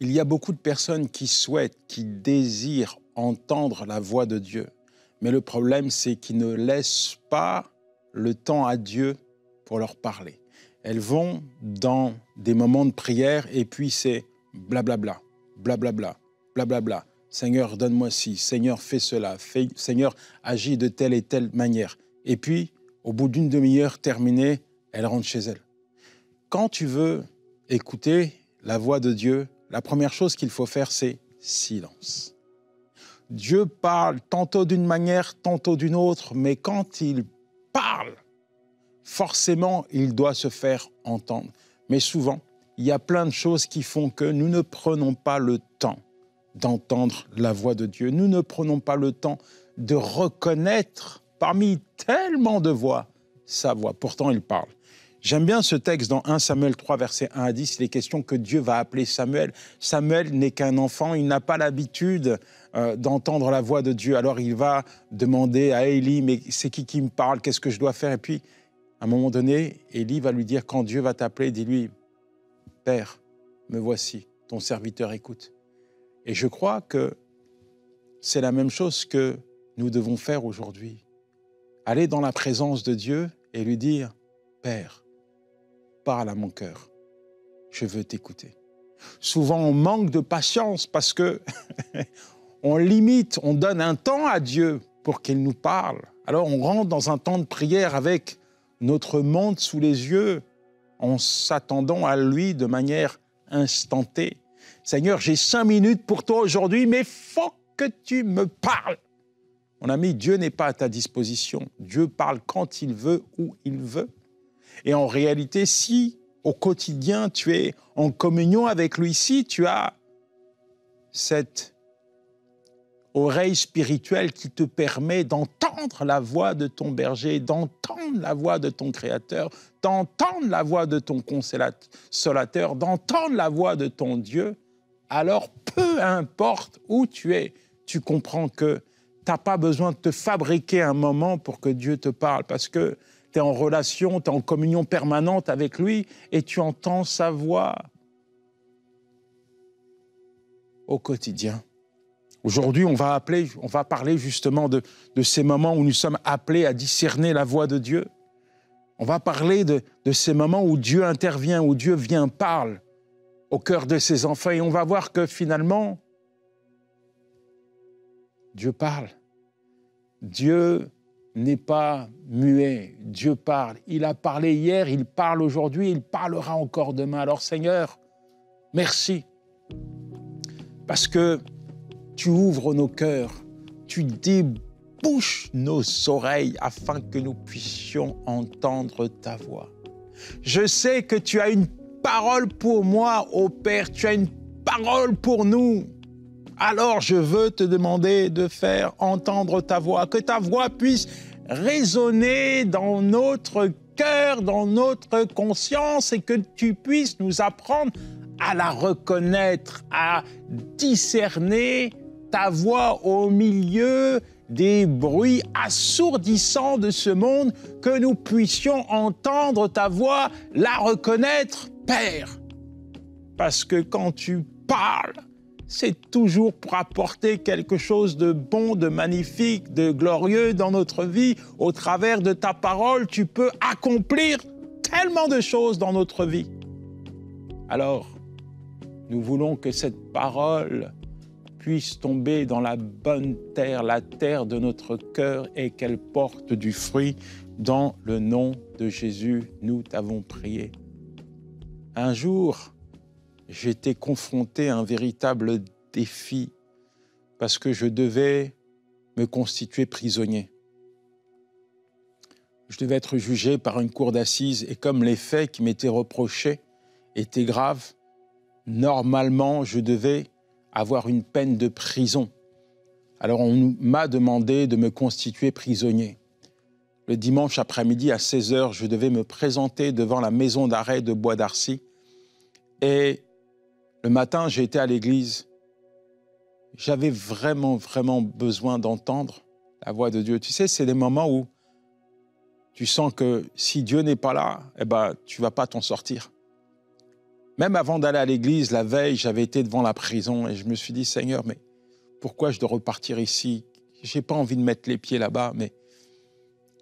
Il y a beaucoup de personnes qui souhaitent, qui désirent entendre la voix de Dieu. Mais le problème, c'est qu'ils ne laissent pas le temps à Dieu pour leur parler. Elles vont dans des moments de prière et puis c'est blablabla, blablabla, blablabla. Seigneur, donne-moi ci, Seigneur, fais cela, Seigneur, agis de telle et telle manière. Et puis, au bout d'une demi-heure terminée, elles rentrent chez elles. Quand tu veux écouter la voix de Dieu, la première chose qu'il faut faire, c'est silence. Dieu parle tantôt d'une manière, tantôt d'une autre, mais quand il parle, forcément, il doit se faire entendre. Mais souvent, il y a plein de choses qui font que nous ne prenons pas le temps d'entendre la voix de Dieu. Nous ne prenons pas le temps de reconnaître, parmi tellement de voix, sa voix. Pourtant, il parle. J'aime bien ce texte dans 1 Samuel 3, versets 1 à 10. Il est question que Dieu va appeler Samuel. Samuel n'est qu'un enfant, il n'a pas l'habitude d'entendre la voix de Dieu. Alors il va demander à Élie, mais c'est qui me parle? Qu'est-ce que je dois faire? Et puis, à un moment donné, Élie va lui dire, quand Dieu va t'appeler, dis-lui, Père, me voici, ton serviteur écoute. Et je crois que c'est la même chose que nous devons faire aujourd'hui. Aller dans la présence de Dieu et lui dire, Père, parle à mon cœur, je veux t'écouter. Souvent, on manque de patience parce que on limite, on donne un temps à Dieu pour qu'il nous parle. Alors, on rentre dans un temps de prière avec notre monde sous les yeux, en s'attendant à lui de manière instantanée. Seigneur, j'ai 5 minutes pour toi aujourd'hui, mais faut que tu me parles. Mon ami, Dieu n'est pas à ta disposition. Dieu parle quand il veut, où il veut. Et en réalité, si au quotidien tu es en communion avec lui, si tu as cette oreille spirituelle qui te permet d'entendre la voix de ton berger, d'entendre la voix de ton Créateur, d'entendre la voix de ton consolateur, d'entendre la voix de ton Dieu, alors peu importe où tu es, tu comprends que tu n'as pas besoin de te fabriquer un moment pour que Dieu te parle, parce que tu es en relation, tu es en communion permanente avec lui et tu entends sa voix au quotidien. Aujourd'hui, on va parler justement de ces moments où nous sommes appelés à discerner la voix de Dieu. On va parler de ces moments où Dieu intervient, où Dieu vient, parle au cœur de ses enfants. Et on va voir que finalement, Dieu parle. Dieu n'est pas muet, Dieu parle. Il a parlé hier, il parle aujourd'hui, il parlera encore demain. Alors Seigneur, merci, parce que tu ouvres nos cœurs, tu débouches nos oreilles afin que nous puissions entendre ta voix. Je sais que tu as une parole pour moi, ô Père, tu as une parole pour nous. Alors je veux te demander de faire entendre ta voix, que ta voix puisse résonner dans notre cœur, dans notre conscience et que tu puisses nous apprendre à la reconnaître, à discerner ta voix au milieu des bruits assourdissants de ce monde, que nous puissions entendre ta voix, la reconnaître, Père. Parce que quand tu parles, c'est toujours pour apporter quelque chose de bon, de magnifique, de glorieux dans notre vie. Au travers de ta parole, tu peux accomplir tellement de choses dans notre vie. Alors, nous voulons que cette parole puisse tomber dans la bonne terre, la terre de notre cœur, et qu'elle porte du fruit. Dans le nom de Jésus, nous t'avons prié. Un jour, j'étais confronté à un véritable défi parce que je devais me constituer prisonnier. Je devais être jugé par une cour d'assises et comme les faits qui m'étaient reprochés étaient graves, normalement, je devais avoir une peine de prison. Alors, on m'a demandé de me constituer prisonnier. Le dimanche après-midi, à 16h, je devais me présenter devant la maison d'arrêt de Bois d'Arcy. Et le matin, j'ai été à l'église. J'avais vraiment besoin d'entendre la voix de Dieu. Tu sais, c'est des moments où tu sens que si Dieu n'est pas là, tu ne vas pas t'en sortir. Même avant d'aller à l'église, la veille, j'avais été devant la prison et je me suis dit, Seigneur, mais pourquoi je dois repartir ici? Je n'ai pas envie de mettre les pieds là-bas, mais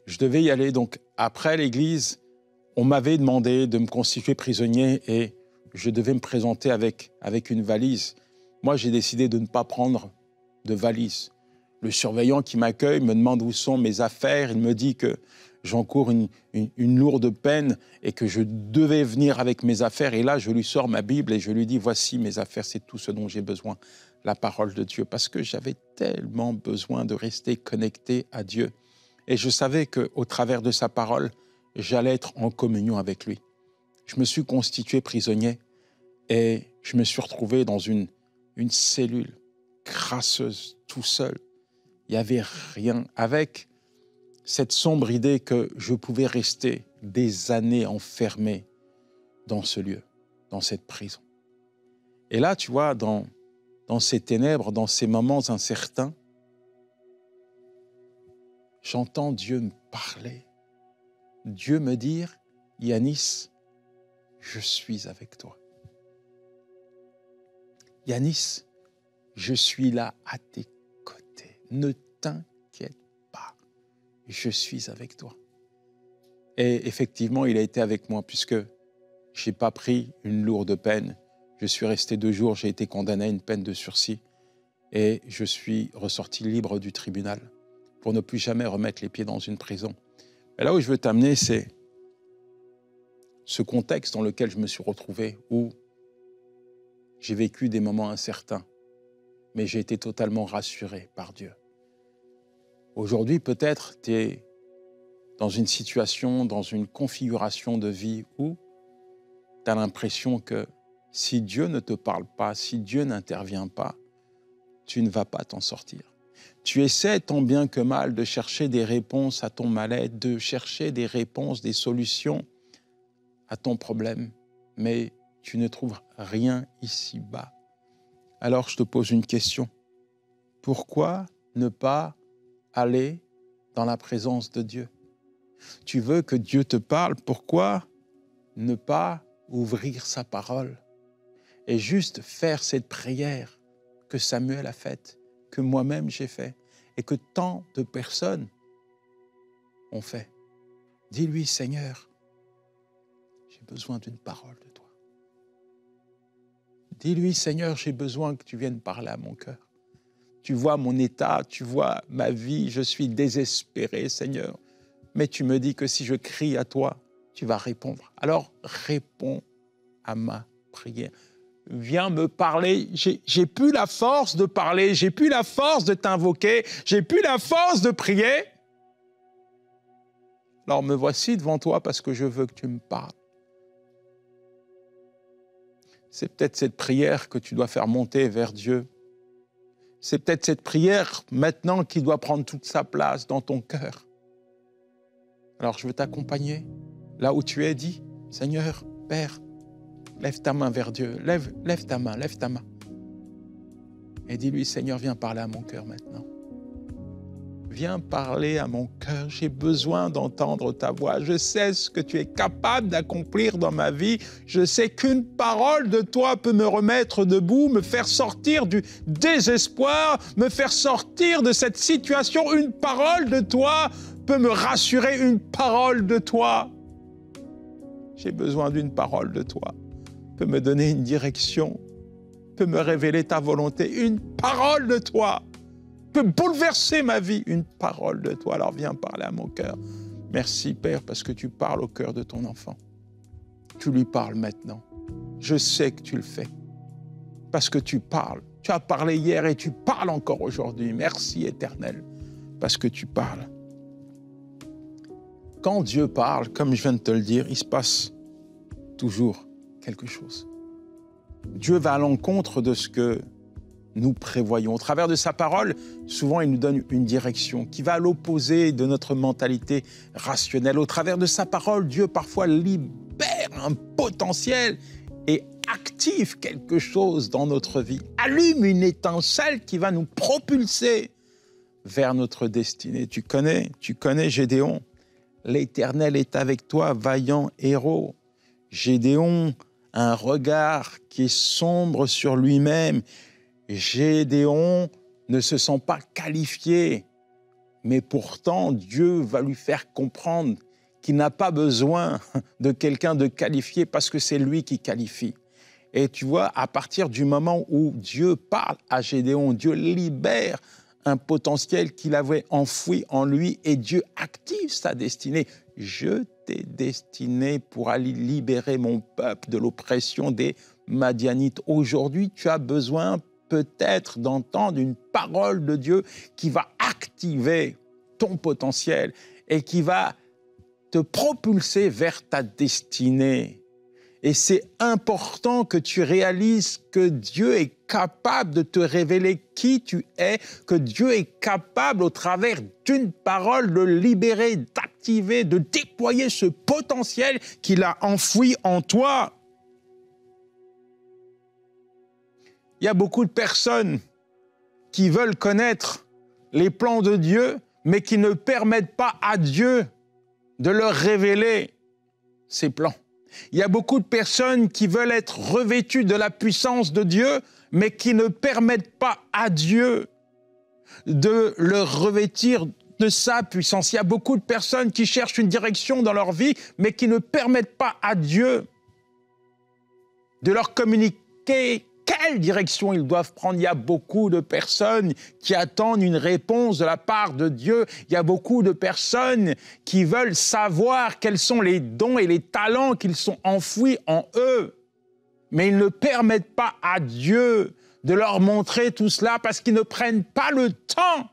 je devais y aller. Donc, après l'église, on m'avait demandé de me constituer prisonnier et je devais me présenter avec une valise. Moi, j'ai décidé de ne pas prendre de valise. Le surveillant qui m'accueille me demande où sont mes affaires. Il me dit que j'encours une lourde peine et que je devais venir avec mes affaires. Et là, je lui sors ma Bible et je lui dis, voici mes affaires, c'est tout ce dont j'ai besoin, la parole de Dieu. Parce que j'avais tellement besoin de rester connecté à Dieu. Et je savais qu'au travers de sa parole, j'allais être en communion avec lui. Je me suis constitué prisonnier et je me suis retrouvé dans une cellule crasseuse, tout seul. Il n'y avait rien, avec cette sombre idée que je pouvais rester des années enfermé dans ce lieu, dans cette prison. Et là, tu vois, dans ces ténèbres, dans ces moments incertains, j'entends Dieu me parler. Dieu me dire, Yanis, je suis avec toi. Yanis, je suis là à tes côtés. Ne t'inquiète pas, je suis avec toi. Et effectivement, il a été avec moi puisque je n'ai pas pris une lourde peine. Je suis resté 2 jours, j'ai été condamné à une peine de sursis et je suis ressorti libre du tribunal pour ne plus jamais remettre les pieds dans une prison. Et là où je veux t'amener, c'est ce contexte dans lequel je me suis retrouvé, où j'ai vécu des moments incertains, mais j'ai été totalement rassuré par Dieu. Aujourd'hui, peut-être, tu es dans une situation, dans une configuration de vie où tu as l'impression que si Dieu ne te parle pas, si Dieu n'intervient pas, tu ne vas pas t'en sortir. Tu essaies tant bien que mal de chercher des réponses à ton mal-être, de chercher des réponses, des solutions à ton problème, mais tu ne trouves rien ici-bas. Alors je te pose une question. Pourquoi ne pas aller dans la présence de Dieu? Tu veux que Dieu te parle, pourquoi ne pas ouvrir sa parole et juste faire cette prière que Samuel a faite, que moi-même j'ai fait et que tant de personnes ont fait? Dis-lui, Seigneur, j'ai besoin d'une parole de toi. Dis-lui, Seigneur, j'ai besoin que tu viennes parler à mon cœur. Tu vois mon état, tu vois ma vie, je suis désespéré, Seigneur. Mais tu me dis que si je crie à toi, tu vas répondre. Alors réponds à ma prière. Viens me parler. J'ai plus la force de parler, j'ai plus la force de t'invoquer, j'ai plus la force de prier. Alors me voici devant toi parce que je veux que tu me parles. C'est peut-être cette prière que tu dois faire monter vers Dieu. C'est peut-être cette prière maintenant qui doit prendre toute sa place dans ton cœur. Alors je veux t'accompagner. Là où tu es, dis, Seigneur, Père, lève ta main vers Dieu. Lève ta main, lève ta main. Et dis-lui, Seigneur, viens parler à mon cœur maintenant. Viens parler à mon cœur. J'ai besoin d'entendre ta voix. Je sais ce que tu es capable d'accomplir dans ma vie. Je sais qu'une parole de toi peut me remettre debout, me faire sortir du désespoir, me faire sortir de cette situation. Une parole de toi peut me rassurer. Une parole de toi. J'ai besoin d'une parole de toi. Peut me donner une direction, peut me révéler ta volonté. Une parole de toi peut bouleverser ma vie. Une parole de toi. Alors viens parler à mon cœur. Merci Père parce que tu parles au cœur de ton enfant. Tu lui parles maintenant. Je sais que tu le fais parce que tu parles. Tu as parlé hier et tu parles encore aujourd'hui. Merci Éternel parce que tu parles. Quand Dieu parle, comme je viens de te le dire, il se passe toujours quelque chose. Dieu va à l'encontre de ce que nous prévoyons. Au travers de sa parole, souvent il nous donne une direction qui va à l'opposé de notre mentalité rationnelle. Au travers de sa parole, Dieu parfois libère un potentiel et active quelque chose dans notre vie, allume une étincelle qui va nous propulser vers notre destinée. Tu connais Gédéon. L'Éternel est avec toi, vaillant héros. Gédéon un regard qui est sombre sur lui-même. Gédéon ne se sent pas qualifié, mais pourtant Dieu va lui faire comprendre qu'il n'a pas besoin de quelqu'un de qualifié parce que c'est lui qui qualifie. Et tu vois, à partir du moment où Dieu parle à Gédéon, Dieu libère un potentiel qu'il avait enfoui en lui et Dieu active sa destinée. Je t'ai destiné pour aller libérer mon peuple de l'oppression des Madianites. Aujourd'hui, tu as besoin peut-être d'entendre une parole de Dieu qui va activer ton potentiel et qui va te propulser vers ta destinée. Et c'est important que tu réalises que Dieu est capable de te révéler qui tu es, que Dieu est capable, au travers d'une parole, de libérer, d'activer, de déployer ce potentiel qu'il a enfoui en toi. Il y a beaucoup de personnes qui veulent connaître les plans de Dieu, mais qui ne permettent pas à Dieu de leur révéler ses plans. Il y a beaucoup de personnes qui veulent être revêtues de la puissance de Dieu, mais qui ne permettent pas à Dieu de leur revêtir de sa puissance. Il y a beaucoup de personnes qui cherchent une direction dans leur vie, mais qui ne permettent pas à Dieu de leur communiquer quelle direction ils doivent prendre. Il y a beaucoup de personnes qui attendent une réponse de la part de Dieu. Il y a beaucoup de personnes qui veulent savoir quels sont les dons et les talents qu'ils sont enfouis en eux. Mais ils ne permettent pas à Dieu de leur montrer tout cela parce qu'ils ne prennent pas le temps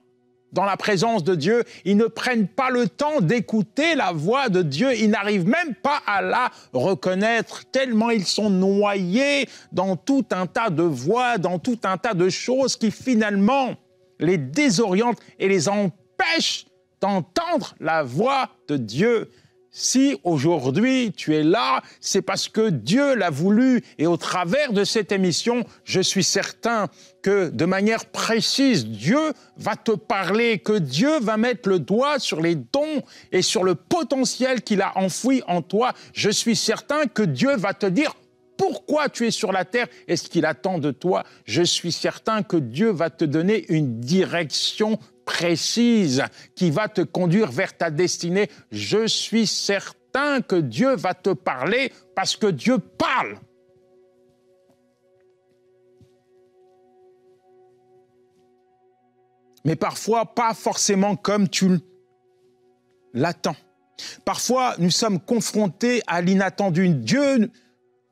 dans la présence de Dieu. Ils ne prennent pas le temps d'écouter la voix de Dieu. Ils n'arrivent même pas à la reconnaître tellement ils sont noyés dans tout un tas de voix, dans tout un tas de choses qui finalement les désorientent et les empêchent d'entendre la voix de Dieu. Si aujourd'hui tu es là, c'est parce que Dieu l'a voulu et au travers de cette émission, je suis certain que de manière précise, Dieu va te parler, que Dieu va mettre le doigt sur les dons et sur le potentiel qu'il a enfoui en toi. Je suis certain que Dieu va te dire pourquoi tu es sur la terre et ce qu'il attend de toi. Je suis certain que Dieu va te donner une direction précise qui va te conduire vers ta destinée. Je suis certain que Dieu va te parler parce que Dieu parle. Mais parfois, pas forcément comme tu l'attends. Parfois, nous sommes confrontés à l'inattendu. Dieu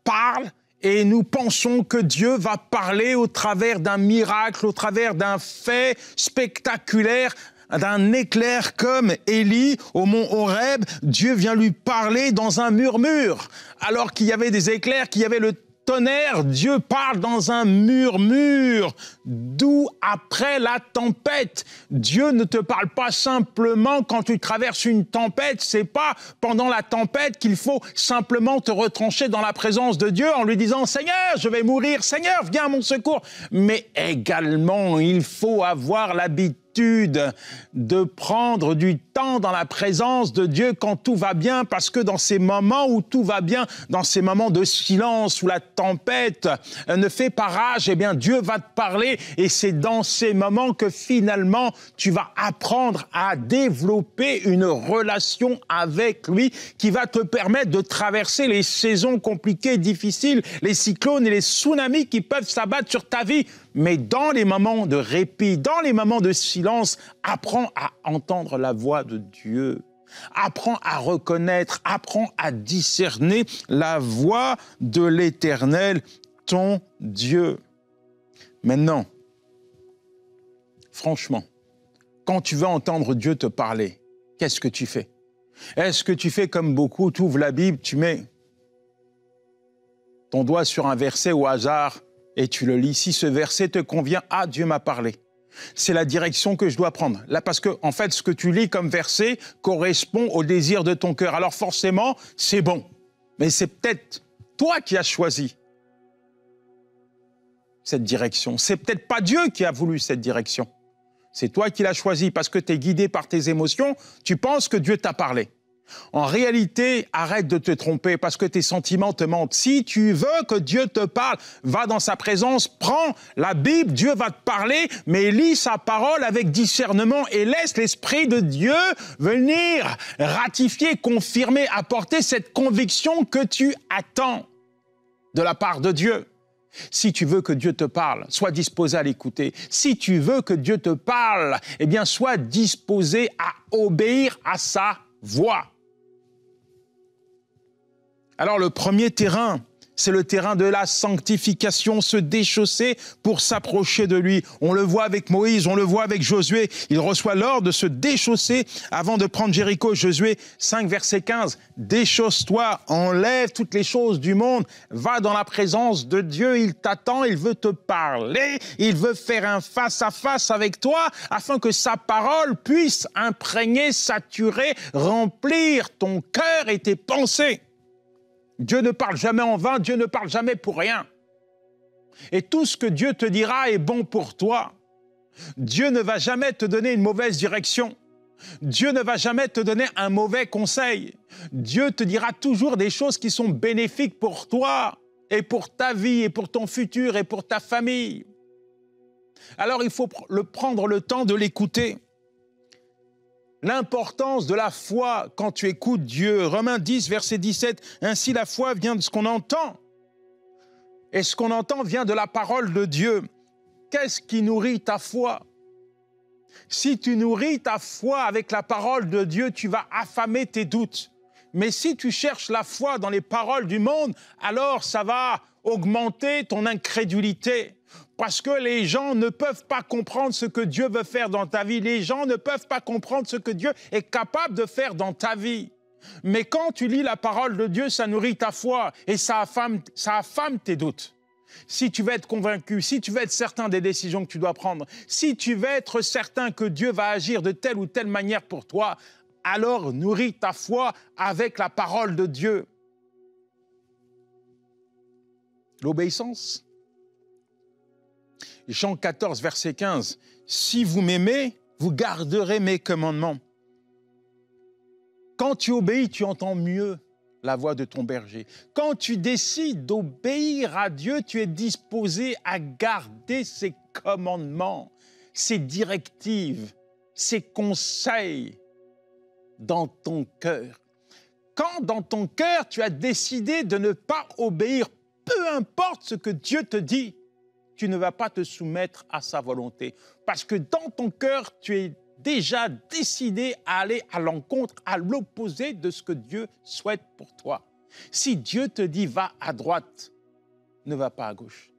parle et nous pensons que Dieu va parler au travers d'un miracle, au travers d'un fait spectaculaire, d'un éclair comme Élie au mont Horeb. Dieu vient lui parler dans un murmure. Alors qu'il y avait des éclairs, qu'il y avait le tonnerre, Dieu parle dans un murmure, d'où après la tempête. Dieu ne te parle pas simplement quand tu traverses une tempête, c'est pas pendant la tempête qu'il faut simplement te retrancher dans la présence de Dieu en lui disant « Seigneur, je vais mourir, Seigneur, viens à mon secours ». Mais également, il faut avoir l'habitude de prendre du temps dans la présence de Dieu quand tout va bien, parce que dans ces moments où tout va bien, dans ces moments de silence où la tempête ne fait pas rage, eh bien Dieu va te parler et c'est dans ces moments que finalement tu vas apprendre à développer une relation avec lui qui va te permettre de traverser les saisons compliquées, difficiles, les cyclones et les tsunamis qui peuvent s'abattre sur ta vie. Mais dans les moments de répit, dans les moments de silence, apprends à entendre la voix de Dieu. Apprends à reconnaître, apprends à discerner la voix de l'Éternel, ton Dieu. Maintenant, franchement, quand tu veux entendre Dieu te parler, qu'est-ce que tu fais? Est-ce que tu fais comme beaucoup, tu ouvres la Bible, tu mets ton doigt sur un verset au hasard et tu le lis? Si ce verset te convient, ah, Dieu m'a parlé. C'est la direction que je dois prendre. Là, parce que, en fait, ce que tu lis comme verset correspond au désir de ton cœur. Alors forcément, c'est bon. Mais c'est peut-être toi qui as choisi cette direction. C'est peut-être pas Dieu qui a voulu cette direction. C'est toi qui l'as choisi parce que tu es guidé par tes émotions. Tu penses que Dieu t'a parlé. En réalité, arrête de te tromper parce que tes sentiments te mentent. Si tu veux que Dieu te parle, va dans sa présence, prends la Bible, Dieu va te parler, mais lis sa parole avec discernement et laisse l'Esprit de Dieu venir ratifier, confirmer, apporter cette conviction que tu attends de la part de Dieu. Si tu veux que Dieu te parle, sois disposé à l'écouter. Si tu veux que Dieu te parle, eh bien, sois disposé à obéir à sa voix. Alors, le premier terrain, c'est le terrain de la sanctification, se déchausser pour s'approcher de lui. On le voit avec Moïse, on le voit avec Josué. Il reçoit l'ordre de se déchausser avant de prendre Jéricho. Josué 5, verset 15. Déchausse-toi, enlève toutes les choses du monde, va dans la présence de Dieu, il t'attend, il veut te parler, il veut faire un face-à-face avec toi afin que sa parole puisse imprégner, saturer, remplir ton cœur et tes pensées. Dieu ne parle jamais en vain, Dieu ne parle jamais pour rien. Et tout ce que Dieu te dira est bon pour toi. Dieu ne va jamais te donner une mauvaise direction. Dieu ne va jamais te donner un mauvais conseil. Dieu te dira toujours des choses qui sont bénéfiques pour toi et pour ta vie et pour ton futur et pour ta famille. Alors il faut prendre le temps de l'écouter. L'importance de la foi quand tu écoutes Dieu. Romains 10, verset 17. Ainsi la foi vient de ce qu'on entend. Et ce qu'on entend vient de la parole de Dieu. Qu'est-ce qui nourrit ta foi? Si tu nourris ta foi avec la parole de Dieu, tu vas affamer tes doutes. Mais si tu cherches la foi dans les paroles du monde, alors ça va augmenter ton incrédulité. Parce que les gens ne peuvent pas comprendre ce que Dieu veut faire dans ta vie. Les gens ne peuvent pas comprendre ce que Dieu est capable de faire dans ta vie. Mais quand tu lis la parole de Dieu, ça nourrit ta foi et ça affame tes doutes. Si tu veux être convaincu, si tu veux être certain des décisions que tu dois prendre, si tu veux être certain que Dieu va agir de telle ou telle manière pour toi, alors nourris ta foi avec la parole de Dieu. L'obéissance. Jean 14, verset 15. « Si vous m'aimez, vous garderez mes commandements. » Quand tu obéis, tu entends mieux la voix de ton berger. Quand tu décides d'obéir à Dieu, tu es disposé à garder ses commandements, ses directives, ses conseils dans ton cœur. Quand dans ton cœur, tu as décidé de ne pas obéir, peu importe ce que Dieu te dit, tu ne vas pas te soumettre à sa volonté. Parce que dans ton cœur, tu es déjà décidé à aller à l'encontre, à l'opposé de ce que Dieu souhaite pour toi. Si Dieu te dit « va à droite », ne va pas à gauche.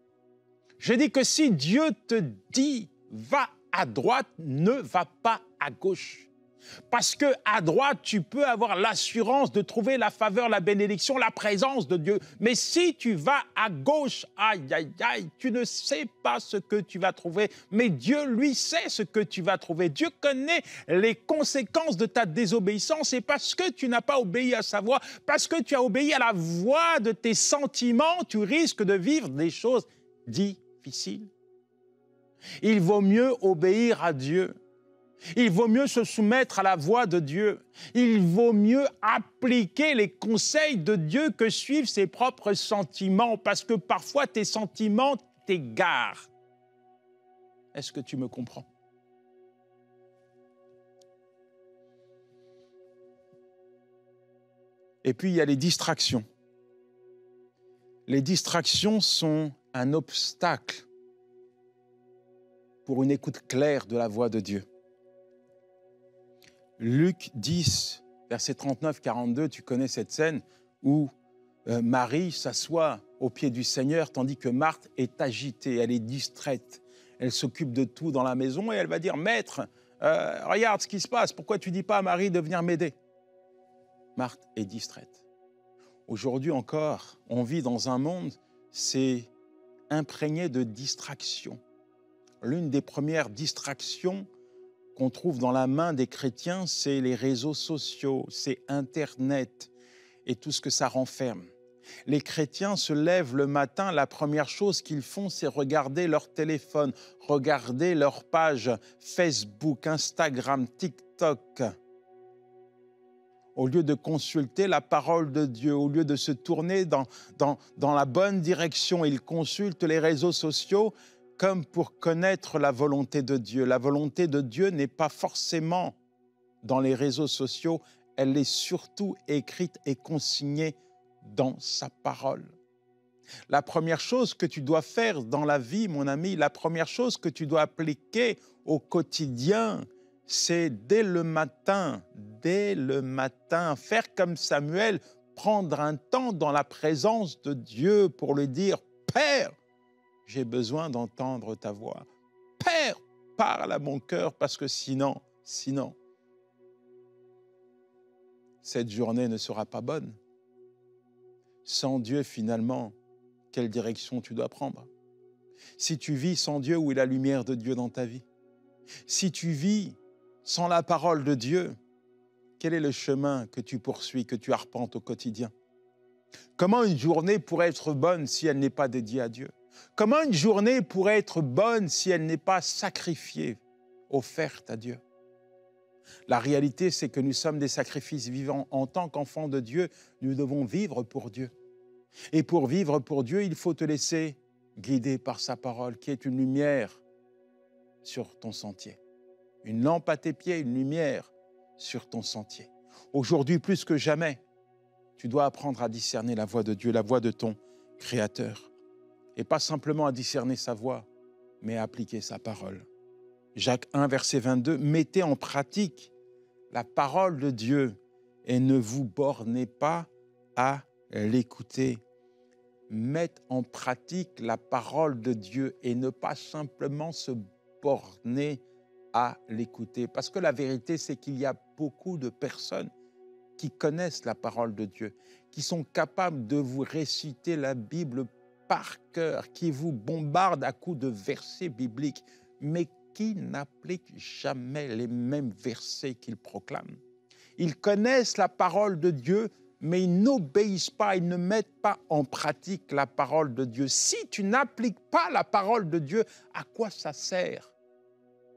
Je dis que si Dieu te dit « va à droite », ne va pas à gauche. Parce qu'à droite, tu peux avoir l'assurance de trouver la faveur, la bénédiction, la présence de Dieu. Mais si tu vas à gauche, aïe, aïe, aïe, tu ne sais pas ce que tu vas trouver. Mais Dieu, lui, sait ce que tu vas trouver. Dieu connaît les conséquences de ta désobéissance. Et parce que tu n'as pas obéi à sa voix, parce que tu as obéi à la voix de tes sentiments, tu risques de vivre des choses difficiles. Il vaut mieux obéir à Dieu. Il vaut mieux se soumettre à la voix de Dieu. Il vaut mieux appliquer les conseils de Dieu que suivre ses propres sentiments, parce que parfois tes sentiments t'égarent. Est-ce que tu me comprends? Et puis il y a les distractions. Les distractions sont un obstacle pour une écoute claire de la voix de Dieu. Luc 10, verset 39-42, tu connais cette scène où Marie s'assoit au pied du Seigneur tandis que Marthe est agitée, elle est distraite. Elle s'occupe de tout dans la maison et elle va dire « Maître, regarde ce qui se passe, pourquoi tu ne dis pas à Marie de venir m'aider ?» Marthe est distraite. Aujourd'hui encore, on vit dans un monde, c'est imprégné de distractions. L'une des premières distractions qu'on trouve dans la main des chrétiens, c'est les réseaux sociaux, c'est Internet et tout ce que ça renferme. Les chrétiens se lèvent le matin, la première chose qu'ils font, c'est regarder leur téléphone, regarder leur page Facebook, Instagram, TikTok. au lieu de consulter la parole de Dieu, au lieu de se tourner dans la bonne direction, il consulte les réseaux sociaux comme pour connaître la volonté de Dieu. La volonté de Dieu n'est pas forcément dans les réseaux sociaux, elle est surtout écrite et consignée dans sa parole. La première chose que tu dois faire dans la vie, mon ami, la première chose que tu dois appliquer au quotidien, c'est dès le matin, faire comme Samuel, prendre un temps dans la présence de Dieu pour lui dire « Père, j'ai besoin d'entendre ta voix. Père, parle à mon cœur parce que sinon, cette journée ne sera pas bonne. Sans Dieu, finalement, quelle direction tu dois prendre? Si tu vis sans Dieu, où est la lumière de Dieu dans ta vie? Si tu vis sans la parole de Dieu, quel est le chemin que tu poursuis, que tu arpentes au quotidien? Comment une journée pourrait être bonne si elle n'est pas dédiée à Dieu? Comment une journée pourrait être bonne si elle n'est pas sacrifiée, offerte à Dieu? La réalité, c'est que nous sommes des sacrifices vivants. En tant qu'enfants de Dieu, nous devons vivre pour Dieu. Et pour vivre pour Dieu, il faut te laisser guider par sa parole, qui est une lumière sur ton sentier. Une lampe à tes pieds, une lumière sur ton sentier. Aujourd'hui, plus que jamais, tu dois apprendre à discerner la voix de Dieu, la voix de ton Créateur. Et pas simplement à discerner sa voix, mais à appliquer sa parole. Jacques 1, verset 22, « Mettez en pratique la parole de Dieu et ne vous bornez pas à l'écouter. » Mettre en pratique la parole de Dieu et ne pas simplement se borner à l'écouter. Parce que la vérité, c'est qu'il y a beaucoup de personnes qui connaissent la parole de Dieu, qui sont capables de vous réciter la Bible par cœur, qui vous bombardent à coups de versets bibliques, mais qui n'appliquent jamais les mêmes versets qu'ils proclament. Ils connaissent la parole de Dieu, mais ils n'obéissent pas, ils ne mettent pas en pratique la parole de Dieu. Si tu n'appliques pas la parole de Dieu, à quoi ça sert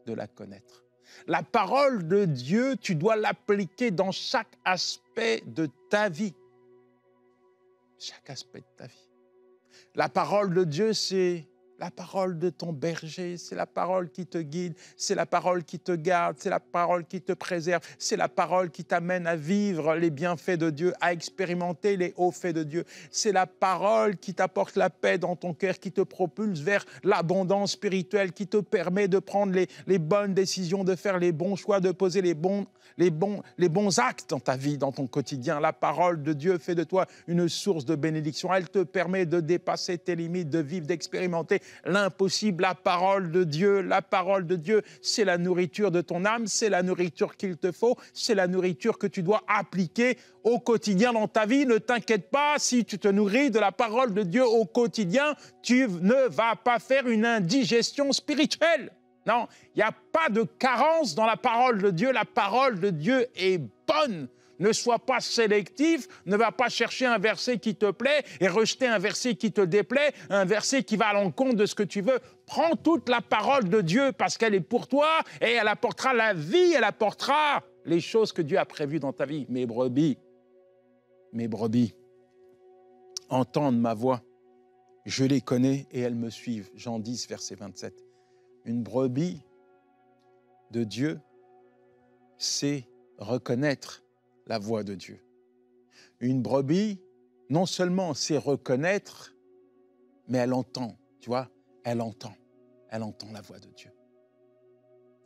de la connaître? La parole de Dieu, tu dois l'appliquer dans chaque aspect de ta vie. Chaque aspect de ta vie. La parole de Dieu, c'est la parole de ton berger, c'est la parole qui te guide, c'est la parole qui te garde, c'est la parole qui te préserve, c'est la parole qui t'amène à vivre les bienfaits de Dieu, à expérimenter les hauts faits de Dieu. C'est la parole qui t'apporte la paix dans ton cœur, qui te propulse vers l'abondance spirituelle, qui te permet de prendre les bonnes décisions, de faire les bons choix, de poser les bons actes dans ta vie, dans ton quotidien. La parole de Dieu fait de toi une source de bénédiction. Elle te permet de dépasser tes limites, de vivre, d'expérimenter l'impossible. La parole de Dieu, c'est la nourriture de ton âme, c'est la nourriture qu'il te faut, c'est la nourriture que tu dois appliquer au quotidien dans ta vie. Ne t'inquiète pas, si tu te nourris de la parole de Dieu au quotidien, tu ne vas pas faire une indigestion spirituelle. Non, il n'y a pas de carence dans la parole de Dieu. La parole de Dieu est bonne. Ne sois pas sélectif, ne va pas chercher un verset qui te plaît et rejeter un verset qui te déplaît, un verset qui va à l'encontre de ce que tu veux. Prends toute la parole de Dieu parce qu'elle est pour toi et elle apportera la vie, elle apportera les choses que Dieu a prévues dans ta vie. Mes brebis, entendent ma voix, je les connais et elles me suivent. Jean 10, verset 27. Une brebis de Dieu, c'est reconnaître la voix de Dieu. Une brebis, non seulement sait reconnaître, mais elle entend, tu vois, elle entend la voix de Dieu.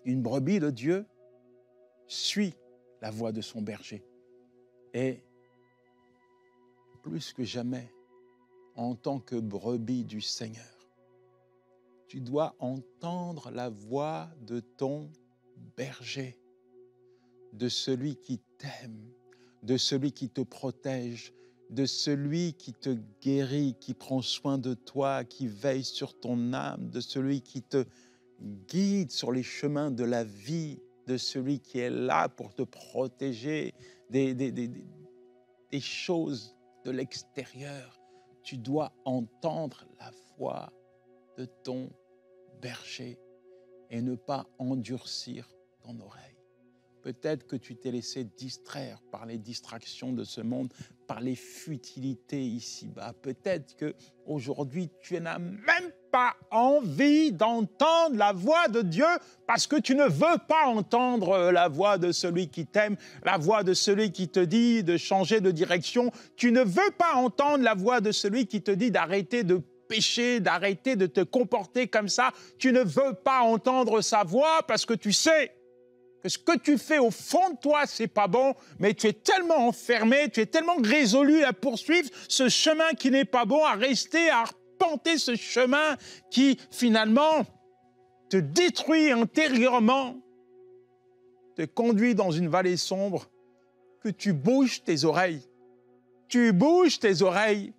Une brebis de Dieu suit la voix de son berger. Et plus que jamais, en tant que brebis du Seigneur, tu dois entendre la voix de ton berger, de celui qui t'aime, de celui qui te protège, de celui qui te guérit, qui prend soin de toi, qui veille sur ton âme, de celui qui te guide sur les chemins de la vie, de celui qui est là pour te protéger des choses de l'extérieur. Tu dois entendre la voix de ton berger et ne pas endurcir ton oreille. Peut-être que tu t'es laissé distraire par les distractions de ce monde, par les futilités ici-bas. Peut-être qu'aujourd'hui, tu n'as même pas envie d'entendre la voix de Dieu parce que tu ne veux pas entendre la voix de celui qui t'aime, la voix de celui qui te dit de changer de direction. Tu ne veux pas entendre la voix de celui qui te dit d'arrêter de pécher, d'arrêter de te comporter comme ça. Tu ne veux pas entendre sa voix parce que tu sais que ce que tu fais au fond de toi, c'est pas bon, mais tu es tellement enfermé, tu es tellement résolu à poursuivre ce chemin qui n'est pas bon, à rester, à arpenter ce chemin qui, finalement, te détruit intérieurement, te conduit dans une vallée sombre, que tu bouges tes oreilles. Tu bouges tes oreilles.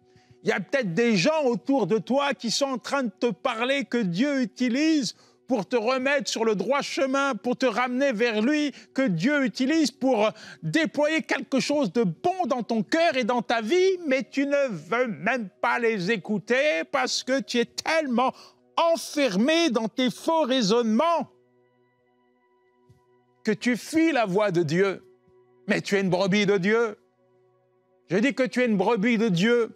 Il y a peut-être des gens autour de toi qui sont en train de te parler que Dieu utilise pour te remettre sur le droit chemin, pour te ramener vers lui, que Dieu utilise pour déployer quelque chose de bon dans ton cœur et dans ta vie, mais tu ne veux même pas les écouter parce que tu es tellement enfermé dans tes faux raisonnements que tu fuis la voix de Dieu. Mais tu es une brebis de Dieu. Je dis que tu es une brebis de Dieu.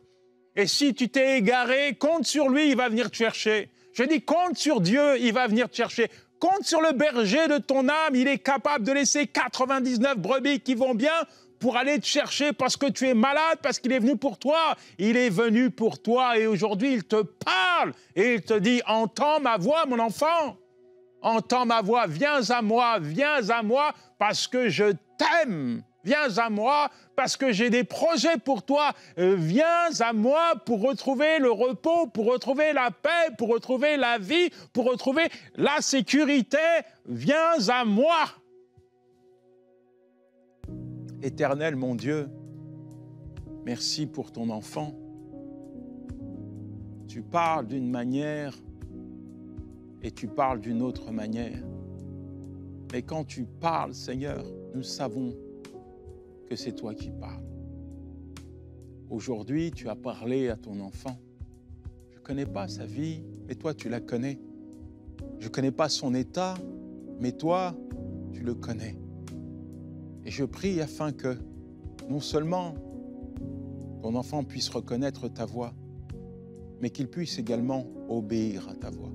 Et si tu t'es égaré, compte sur lui, il va venir te chercher. Je dis, compte sur Dieu, il va venir te chercher. Compte sur le berger de ton âme, il est capable de laisser 99 brebis qui vont bien pour aller te chercher parce que tu es malade, parce qu'il est venu pour toi. Il est venu pour toi et aujourd'hui, il te parle et il te dit, entends ma voix, mon enfant. Entends ma voix, viens à moi, parce que je t'aime. Viens à moi parce que j'ai des projets pour toi. Viens à moi pour retrouver le repos, pour retrouver la paix, pour retrouver la vie, pour retrouver la sécurité. Viens à moi. Éternel, mon Dieu, merci pour ton enfant. Tu parles d'une manière et tu parles d'une autre manière. Mais quand tu parles, Seigneur, nous savons que c'est toi qui parles. Aujourd'hui, tu as parlé à ton enfant. Je ne connais pas sa vie, mais toi, tu la connais. Je ne connais pas son état, mais toi, tu le connais. Et je prie afin que, non seulement ton enfant puisse reconnaître ta voix, mais qu'il puisse également obéir à ta voix.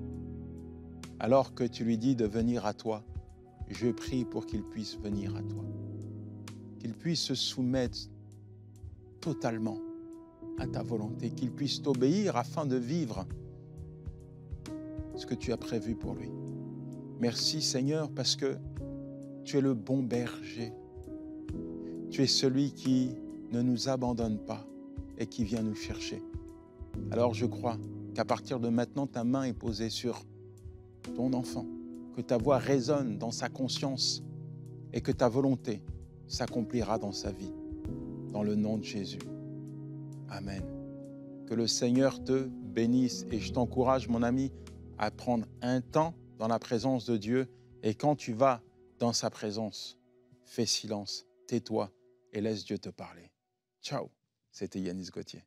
Alors que tu lui dis de venir à toi, je prie pour qu'il puisse venir à toi. Qu'il puisse se soumettre totalement à ta volonté, qu'il puisse t'obéir afin de vivre ce que tu as prévu pour lui. Merci Seigneur parce que tu es le bon berger. Tu es celui qui ne nous abandonne pas et qui vient nous chercher. Alors je crois qu'à partir de maintenant, ta main est posée sur ton enfant, que ta voix résonne dans sa conscience et que ta volonté s'accomplira dans sa vie. Dans le nom de Jésus. Amen. Que le Seigneur te bénisse et je t'encourage, mon ami, à prendre un temps dans la présence de Dieu et quand tu vas dans sa présence, fais silence, tais-toi et laisse Dieu te parler. Ciao, c'était Yanis Gauthier.